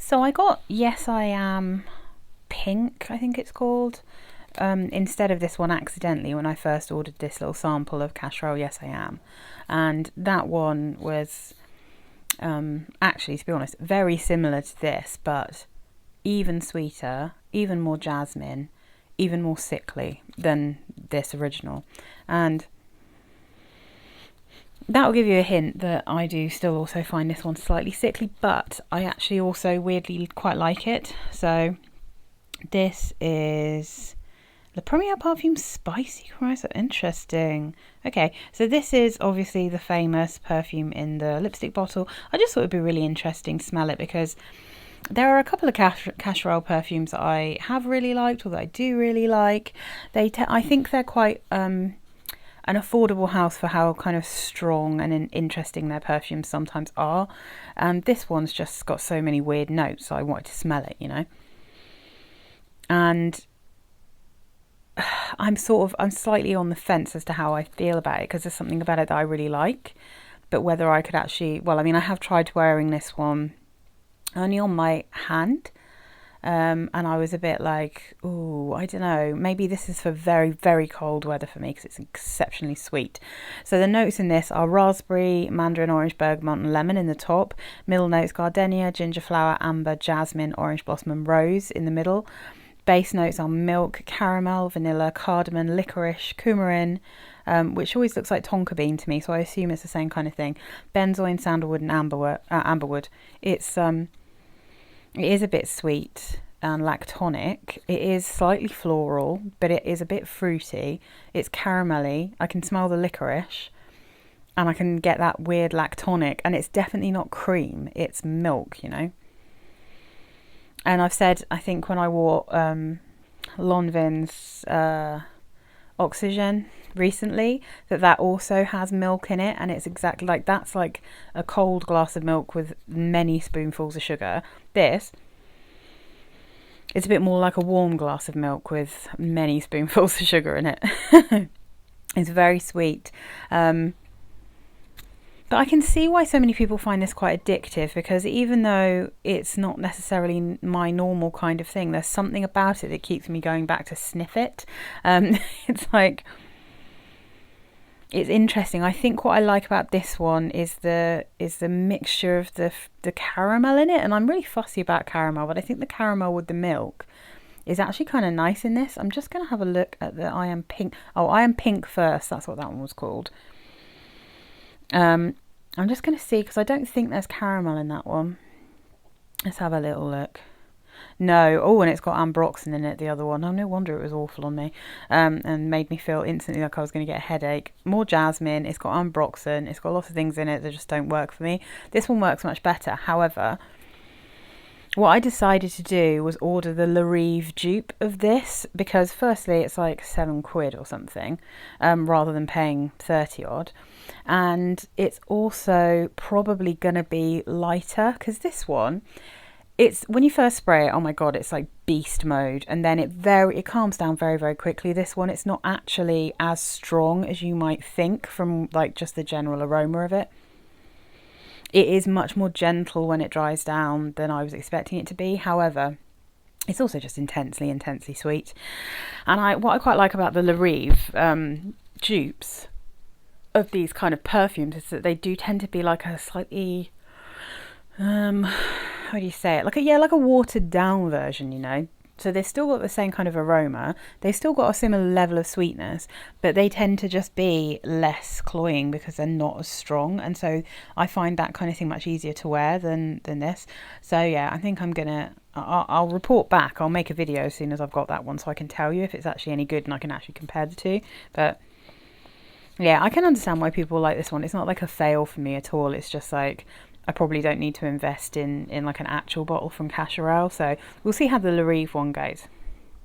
So I got Yes I Am Pink, I think it's called, instead of this one accidentally when I first ordered this little sample of Cacharel Yes I Am. And that one was actually, to be honest, very similar to this, but even sweeter, even more jasmine, even more sickly than this original. And that will give you a hint that I do still also find this one slightly sickly, but I actually also weirdly quite like it. So this is Le Premier Parfum Spicy Croissant. Interesting. Okay, so this is obviously the famous perfume in the lipstick bottle. I just thought it'd be really interesting to smell it because there are a couple of Cacharel perfumes that I have really liked, or that I do really like. I think they're quite an affordable house for how kind of strong and interesting their perfumes sometimes are. And this one's just got so many weird notes, so I wanted to smell it, you know. And I'm slightly on the fence as to how I feel about it, because there's something about it that I really like. But whether I could actually, well, I mean, I have tried wearing this one only on my hand. And I was a bit like, oh, I don't know, maybe this is for very, very cold weather for me because it's exceptionally sweet. So the notes in this are raspberry, mandarin, orange, bergamot and lemon in the top. Middle notes, gardenia, ginger flower, amber, jasmine, orange blossom and rose in the middle. Base notes are milk, caramel, vanilla, cardamom, licorice, coumarin, which always looks like tonka bean to me, so I assume it's the same kind of thing. Benzoin, sandalwood and amberwood. It is a bit sweet and lactonic. It is slightly floral, but it is a bit fruity. It's caramelly. I can smell the licorice and I can get that weird lactonic, and it's definitely not cream. It's milk, you know. And I've said, I think when I wore Lanvin's Oxygen recently, that also has milk in it, and it's exactly like, that's like a cold glass of milk with many spoonfuls of sugar. This, it's a bit more like a warm glass of milk with many spoonfuls of sugar in it. It's very sweet. But I can see why so many people find this quite addictive, because even though it's not necessarily my normal kind of thing, there's something about it that keeps me going back to sniff it. It's like, it's interesting. I think what I like about this one is the mixture of the caramel in it, and I'm really fussy about caramel, but I think the caramel with the milk is actually kind of nice in this. I'm just going to have a look at the I Am Pink. Oh, I Am Pink first. That's what that one was called. I'm just going to see, because I don't think there's caramel in that one. Let's have a little look. No. Oh, and it's got ambroxan in it, the other one. Oh, no wonder it was awful on me, and made me feel instantly like I was going to get a headache. More jasmine. It's got ambroxan. It's got lots of things in it that just don't work for me. This one works much better. However, what I decided to do was order the Larive dupe of this, because firstly it's like £7 or something, rather than paying 30 odd, and it's also probably gonna be lighter, because this one, it's, when you first spray it, oh my god, it's like beast mode, and then it calms down very, very quickly. This one, it's not actually as strong as you might think from like just the general aroma of it. It is much more gentle when it dries down than I was expecting it to be. However, it's also just intensely, intensely sweet. And what I quite like about the Larive dupes of these kind of perfumes is that they do tend to be like a slightly, how do you say it? Like a watered down version, you know. So they've still got the same kind of aroma. They've still got a similar level of sweetness, but they tend to just be less cloying because they're not as strong. And so I find that kind of thing much easier to wear than this. So yeah, I think I'll report back. I'll make a video as soon as I've got that one, so I can tell you if it's actually any good and I can actually compare the two. But yeah, I can understand why people like this one. It's not like a fail for me at all. It's just like, I probably don't need to invest in like an actual bottle from Cacharel. So we'll see how the Larive one goes.